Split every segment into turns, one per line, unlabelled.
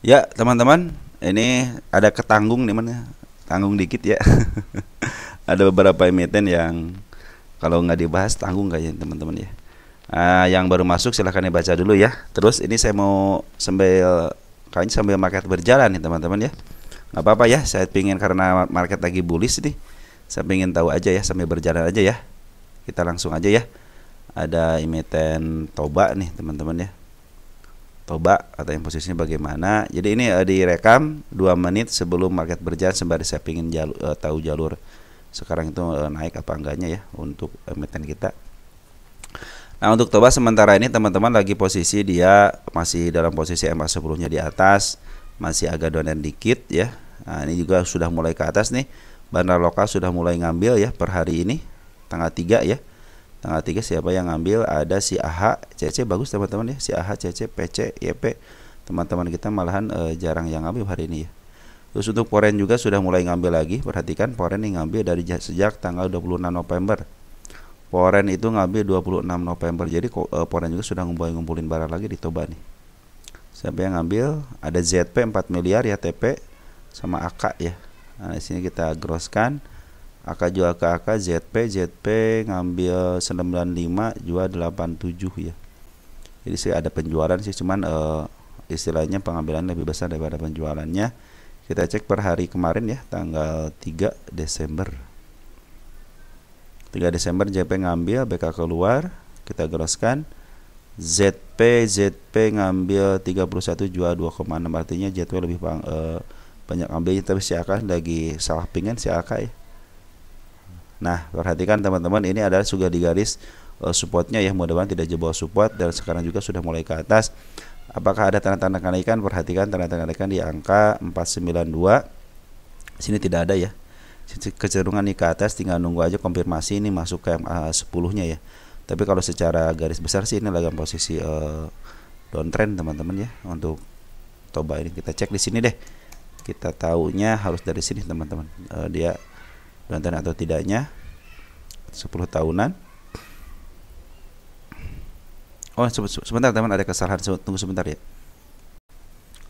Ya, teman-teman, ini ada ketanggung nih mana? Tanggung dikit ya. Ada beberapa emiten yang kalau nggak dibahas tanggung kayaknya teman-teman ya. Yang baru masuk silahkan dibaca dulu ya. Terus ini saya mau sambil market berjalan nih teman-teman ya. Nggak apa-apa ya, saya pingin karena market lagi bullish nih. Saya pingin tahu aja ya sambil berjalan aja ya. Kita langsung aja ya. Ada emiten Toba nih teman-teman ya. Toba atau yang posisinya bagaimana. Jadi ini direkam 2 menit sebelum market berjalan sembari saya pingin tahu jalur sekarang itu naik apa enggaknya ya untuk emiten kita. Nah, untuk Toba sementara ini teman-teman lagi posisi dia masih dalam posisi MA10-nya di atas, masih agak down dikit ya. Nah, ini juga sudah mulai ke atas nih. Bandar lokal sudah mulai ngambil ya per hari ini tanggal 3 ya. Tanggal 3 siapa yang ngambil? Ada si AH, CC bagus teman-teman ya. Si AH, CC, PC, YP. Teman-teman kita malahan jarang yang ngambil hari ini ya. Terus untuk Foreign juga sudah mulai ngambil lagi. Perhatikan Foreign yang ngambil dari sejak tanggal 26 November. Foreign itu ngambil 26 November. Jadi Foreign juga sudah ngumpulin barang lagi di Toba nih. Siapa yang ngambil? Ada ZP 4 miliar ya TP sama AK ya. Nah, di sini kita grosskan. AK jual ke AK, ZP ngambil 95 jual 87 ya. Jadi sih ada penjualan sih, cuman istilahnya pengambilan lebih besar daripada penjualannya. Kita cek per hari kemarin ya, tanggal 3 Desember. 3 Desember JP ngambil, BK keluar, kita grosskan. ZP ngambil 31 jual 2,6, artinya ZP lebih banyak ambilnya, tapi si AK lagi salah pingin si AK ya. Nah, perhatikan teman-teman, ini adalah sudah di garis supportnya ya, mudah-mudahan tidak jebol support dan sekarang juga sudah mulai ke atas. Apakah ada tanda-tanda kenaikan? Perhatikan tanda-tanda kenaikan di angka 492. Sini tidak ada ya. Kecenderungan nih ke atas, tinggal nunggu aja konfirmasi ini masuk ke MA 10-nya ya. Tapi kalau secara garis besar sih ini lagi posisi downtrend teman-teman ya untuk Toba ini. Kita cek di sini deh. Kita taunya harus dari sini teman-teman. Dia downtrend atau tidaknya 10 tahunan. Oh, sebentar teman, ada kesalahan, tunggu sebentar ya.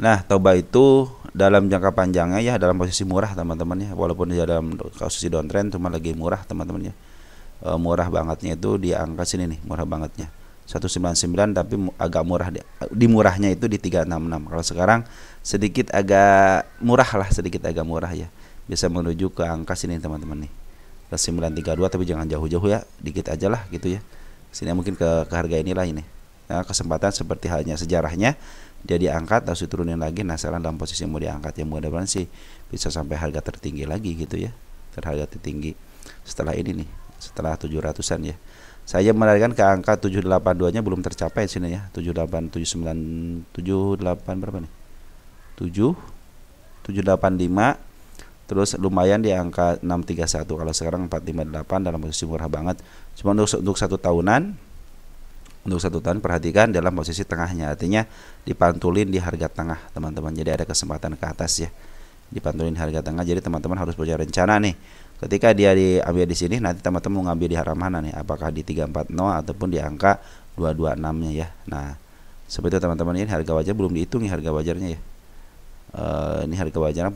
Nah, Toba itu dalam jangka panjangnya ya dalam posisi murah teman-teman ya, walaupun dia dalam posisi downtrend cuma lagi murah teman-teman ya. Murah bangetnya itu di angka sini nih, murah bangetnya 199, tapi agak murah di murahnya itu di 366. Kalau sekarang sedikit agak murah lah, sedikit agak murah ya, bisa menuju ke angka sini teman-teman nih, ke 932, tapi jangan jauh-jauh ya, dikit aja lah gitu ya. Sini mungkin ke harga inilah ini. Nah, kesempatan seperti halnya sejarahnya dia diangkat terus diturunin lagi. Nah, sekarang dalam posisi mau diangkat ya, mudah-mudahan sih bisa sampai harga tertinggi lagi gitu ya, terharga tertinggi setelah ini nih, setelah 700-an ya. Saya menarikkan ke angka 782 nya belum tercapai sini ya, 78 79 78 berapa nih, 7 785. Terus lumayan di angka 631. Kalau sekarang 458 dalam posisi murah banget. Cuma untuk satu tahunan, untuk satu tahun perhatikan dalam posisi tengahnya, artinya dipantulin di harga tengah teman-teman. Jadi ada kesempatan ke atas ya, dipantulin harga tengah. Jadi teman-teman harus punya rencana nih. Ketika dia diambil di sini, nanti teman-teman mau ngambil di arah mana nih? Apakah di 340 ataupun di angka 226-nya ya. Nah, seperti itu teman-teman, ini harga wajar belum dihitung ya, harga wajarnya ya. Ini harga wajarnya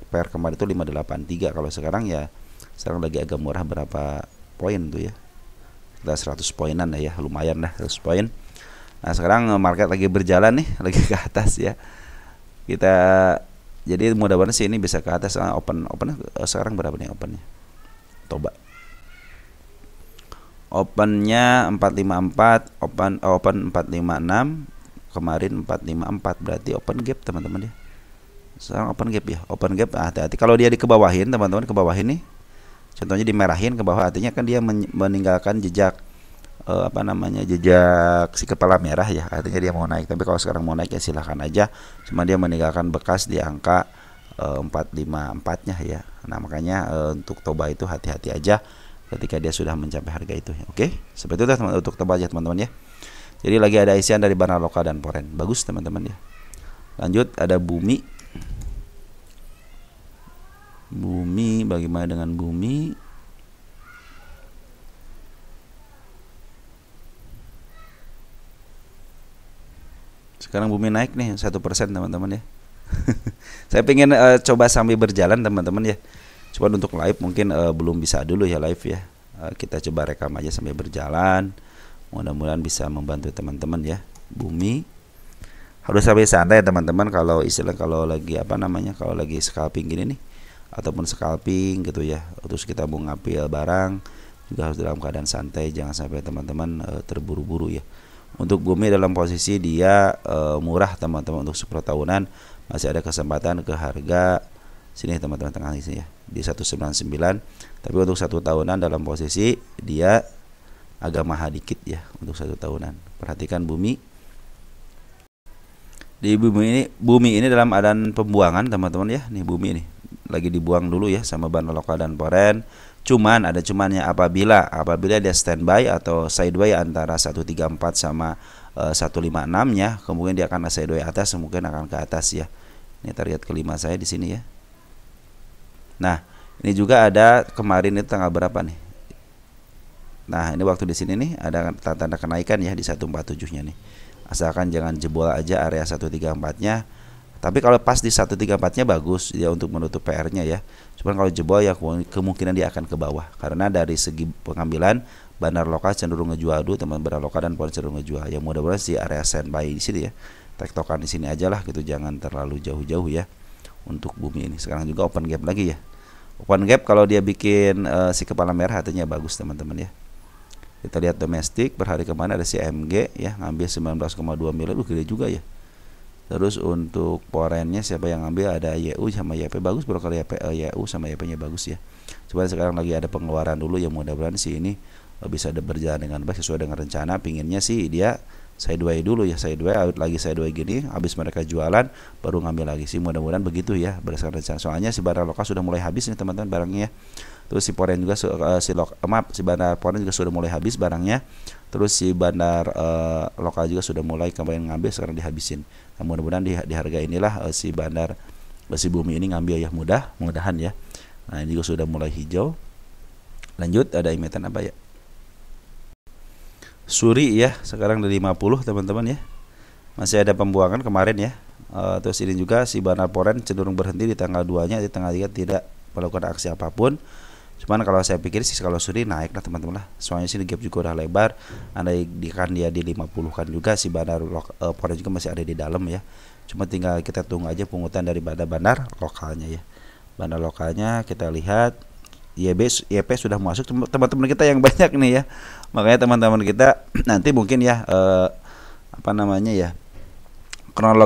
per kemarin itu 583. Kalau sekarang ya, sekarang lagi agak murah berapa poin tuh ya. Kita 100 poinan ya, lumayan lah 100 poin. Nah, sekarang market lagi berjalan nih, lagi ke atas ya. Kita jadi mudah-mudahan sih ini bisa ke atas. Open sekarang berapa nih opennya? Coba. Opennya 454, open 456, kemarin 454, berarti open gap teman-teman ya. Sekarang open gap ya, open gap hati-hati kalau dia dikebawahin teman-teman, ke bawah ini. Contohnya dimerahin ke bawah, artinya kan dia meninggalkan jejak jejak si kepala merah ya, artinya dia mau naik. Tapi kalau sekarang mau naik ya silahkan aja, cuma dia meninggalkan bekas di angka 454-nya ya. Nah, makanya untuk Toba itu hati-hati aja ketika dia sudah mencapai harga itu ya. Oke, seperti itu teman-teman untuk Toba aja teman-teman ya. Jadi lagi ada isian dari Bandar Lokal dan Foreign, bagus teman-teman ya. Lanjut ada Bumi. Bagaimana dengan Bumi? Sekarang bumi naik nih 1% teman-teman ya. Saya pengen coba sambil berjalan teman-teman ya. Cuman untuk live mungkin belum bisa dulu ya live ya. Kita coba rekam aja sambil berjalan. Mudah-mudahan bisa membantu teman-teman ya. Bumi harus sampai santai teman-teman, kalau istilah kalau lagi kalau lagi scalping gini nih ataupun scalping gitu ya. Terus kita mau ngambil barang juga harus dalam keadaan santai, jangan sampai teman-teman terburu-buru ya. Untuk bumi dalam posisi dia murah teman-teman, untuk 10 tahunan masih ada kesempatan ke harga sini teman-teman, tengah sini ya di 199. Tapi untuk 1 tahunan dalam posisi dia agak mahal dikit ya untuk 1 tahunan. Perhatikan bumi. Di bumi ini dalam keadaan pembuangan teman-teman ya. Nih bumi ini lagi dibuang dulu ya sama Bandar Lokal dan Foreign. Cuman ada cumannya, apabila dia standby atau sideway antara 134 sama 156 nya, kemudian dia akan sideway atas, mungkin akan ke atas ya. Ini target kelima saya di sini ya. Nah, ini juga ada kemarin itu tanggal berapa nih? Nah, ini waktu di sini nih ada tanda kenaikan ya di 147-nya nih. Asalkan jangan jebol aja area 134-nya. Tapi kalau pas di 134-nya bagus ya untuk menutup PR-nya ya. Cuman kalau jebol ya kemungkinan dia akan ke bawah. Karena dari segi pengambilan Bandar Lokal cenderung ngejual dulu, teman Bandar Lokal dan Foreign cenderung ngejual. Ya mudah-mudahan si area standby di sini ya. Tektokan di sini aja lah gitu, jangan terlalu jauh-jauh ya untuk bumi ini. Sekarang juga open gap lagi ya. Open gap kalau dia bikin si kepala merah artinya bagus teman-teman ya. Kita lihat domestik per hari kemarin ada si MG ya, ngambil 19,2 miliar, gede juga ya. Terus untuk foreignnya siapa yang ngambil, ada YU sama YP, bagus bro kalau YU sama YP nya bagus ya. Cuman sekarang lagi ada pengeluaran dulu ya, mudah-mudahan sih ini bisa berjalan dengan baik sesuai dengan rencana. Pinginnya sih dia sideway dulu ya, sideway out lagi, sideway gini, habis mereka jualan baru ngambil lagi sih, mudah-mudahan begitu ya berdasarkan rencana. Soalnya si Bandar Lokal sudah mulai habis nih teman-teman barangnya ya. Terus si Foreign juga si Bandar Foreign juga sudah mulai habis barangnya. Terus si Bandar Lokal juga sudah mulai kemarin ngambil, sekarang dihabisin. Nah, mudah-mudahan di harga inilah si Bandar si bumi ini ngambil ya, mudah-mudahan ya. Nah, ini juga sudah mulai hijau. Lanjut, ada emiten apa ya? Suri ya, sekarang dari 50 teman-teman ya. Masih ada pembuangan kemarin ya. Terus ini juga si Bandar Foreign cenderung berhenti di tanggal 2-nya, di tanggal 3 tidak melakukan aksi apapun. Cuman kalau saya pikir sih kalau Suri naik lah teman-teman lah. Soalnya sini gap juga udah lebar. Andai kan dia di 50-kan juga, si Bandar Foreign juga masih ada di dalam ya. Cuma tinggal kita tunggu aja pungutan dari bandar lokalnya ya. Bandar lokalnya kita lihat YP sudah masuk teman-teman kita yang banyak nih ya. Makanya teman-teman kita nanti mungkin ya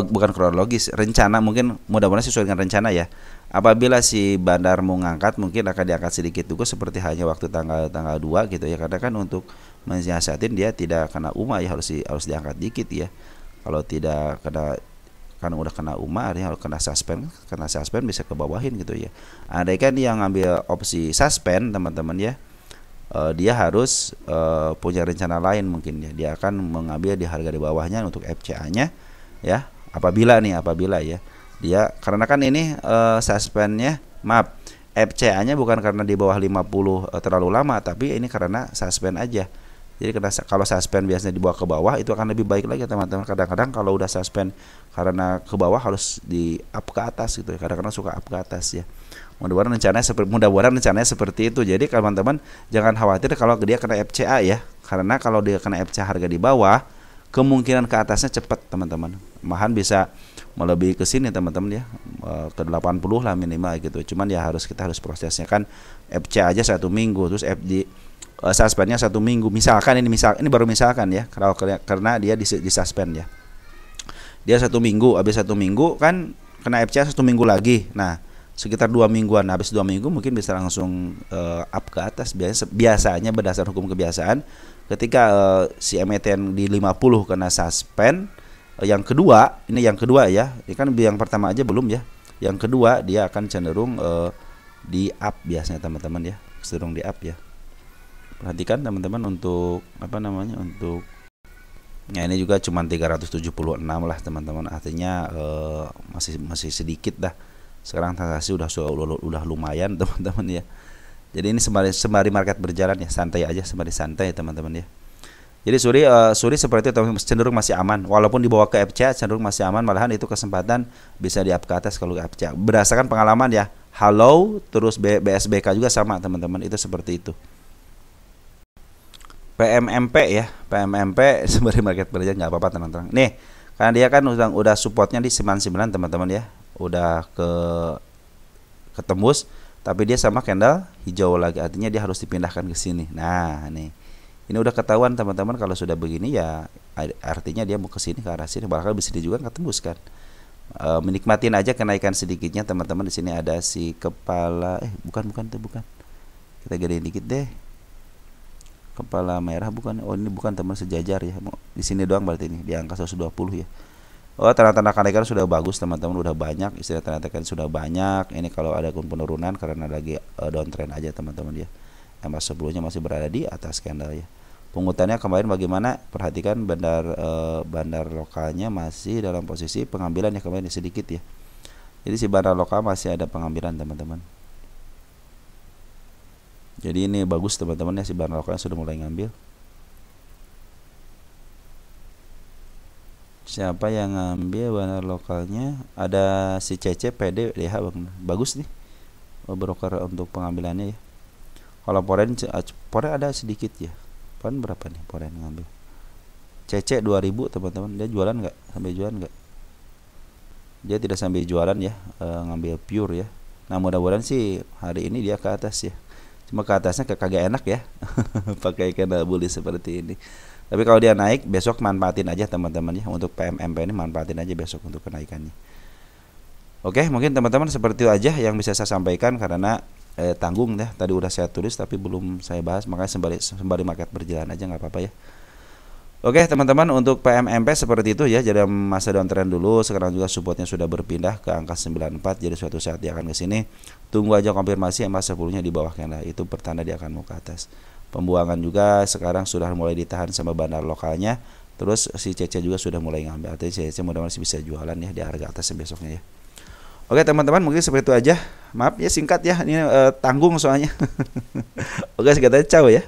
bukan kronologis, rencana mungkin mudah-mudahan sesuai dengan rencana ya. Apabila si bandar mau ngangkat mungkin akan diangkat sedikit juga seperti hanya waktu tanggal 2 gitu ya. Karena kan untuk mensiasatin dia tidak kena UMA ya, harus diangkat dikit ya. Kalau tidak kena, karena udah kena UMA artinya kena suspend bisa ke bawahin gitu ya. Andai kan dia ngambil opsi suspend teman-teman ya, dia harus punya rencana lain mungkin ya. Dia akan mengambil di harga di bawahnya untuk FCA-nya ya. Apabila ya dia, karena kan ini suspendnya FCA-nya bukan karena di bawah 50 terlalu lama, tapi ini karena suspend aja. Jadi kalau suspend biasanya dibawa ke bawah itu akan lebih baik lagi teman-teman. Kadang-kadang kalau udah suspend karena ke bawah harus di up ke atas gitu ya. Kadang-kadang suka up ke atas ya. Mudah-mudahan rencananya seperti itu. Jadi teman-teman jangan khawatir kalau dia kena FCA ya. Karena kalau dia kena FCA harga di bawah, kemungkinan ke atasnya cepat teman-teman. Malahan bisa melebihi ke sini teman-teman ya, ke 80 lah minimal gitu. Cuman ya kita harus prosesnya kan. FCA aja 1 minggu, terus suspendnya 1 minggu. Misalkan ini baru misalkan ya, karena dia di suspend ya. Dia 1 minggu, habis 1 minggu kan kena FCA 1 minggu lagi. Nah, sekitar 2 mingguan. Habis 2 minggu mungkin bisa langsung up ke atas. Biasanya berdasar hukum kebiasaan ketika si emiten di 50 kena suspend, yang kedua ya. Ini kan yang pertama aja belum ya. Yang kedua dia akan cenderung di up biasanya teman-teman ya. Cenderung di up ya. Perhatikan teman-teman untuk untuk ini juga cuma 376 lah teman-teman. Artinya masih sedikit dah. Sekarang transaksi udah lumayan teman-teman ya. Jadi ini sembari market berjalan ya, santai aja, sembari santai teman-teman ya. Jadi Suri seperti itu cenderung masih aman, walaupun dibawa ke FCA cenderung masih aman, malahan itu kesempatan bisa di up ke atas kalau FCA. Berdasarkan pengalaman ya, Halo terus BSBK juga sama teman-teman, itu seperti itu. PMMP ya, PMMP sebagai market belajar nggak apa-apa tenang-tenang. Nih, karena dia kan udah supportnya di 99 teman-teman ya, udah ketembus, tapi dia sama candle hijau lagi, artinya dia harus dipindahkan ke sini. Nah, nih. Ini udah ketahuan teman-teman kalau sudah begini ya artinya dia mau ke sini ke arah sini, bahkan bisa juga nggak tembus kan. Menikmatin aja kenaikan sedikitnya teman-teman. Di sini ada si kepala bukan. Kita gedein dikit deh. Kepala merah bukan. Oh, ini bukan teman sejajar ya. Di sini doang berarti ini di angka 120 ya. Oh, tanda-tanda kenaikan sudah bagus teman-teman, udah banyak. Istilah tanda kenaikan sudah banyak. Ini kalau ada penurunan karena lagi downtrend aja teman-teman ya. Yang sebelumnya masih berada di atas candle ya. Pungutannya kemarin bagaimana? Perhatikan bandar lokalnya masih dalam posisi pengambilan ya kemarin sedikit ya. Jadi si bandar lokal masih ada pengambilan teman-teman. Jadi ini bagus teman-teman ya, si bandar lokalnya sudah mulai ngambil. Siapa yang ngambil bandar lokalnya? Ada si CC PD DH Bang. Bagus nih. Broker untuk pengambilannya ya. Kalau Poren ada sedikit ya. Poren berapa nih Poren ngambil? CC 2000 teman-teman. Dia jualan nggak? Sampai jualan nggak? Dia tidak sampai jualan ya, ngambil pure ya. Nah mudah-mudahan sih hari ini dia ke atas ya. Cuma ke atasnya kagak enak ya. Pakai candle bullish seperti ini. Tapi kalau dia naik besok manfaatin aja teman-teman ya. Untuk PMMP ini manfaatin aja besok untuk kenaikannya. Oke, mungkin teman-teman seperti itu aja yang bisa saya sampaikan karena tanggung ya, tadi udah saya tulis tapi belum saya bahas, makanya sembari market berjalan aja nggak apa-apa ya. Oke teman-teman, untuk PMMP seperti itu ya, jadi masa downtrend dulu, sekarang juga supportnya sudah berpindah ke angka 94, jadi suatu saat dia akan ke sini. Tunggu aja konfirmasi MA 10-nya di bawah candle, itu pertanda dia akan mau ke atas. Pembuangan juga sekarang sudah mulai ditahan sama bandar lokalnya, terus si CC juga sudah mulai ngambil, artinya CC mudah-mudahan bisa jualan ya di harga atas besoknya ya. Oke teman-teman, mungkin seperti itu aja. Maaf ya singkat ya, ini tanggung soalnya. Oke, sekian aja, ciao ya.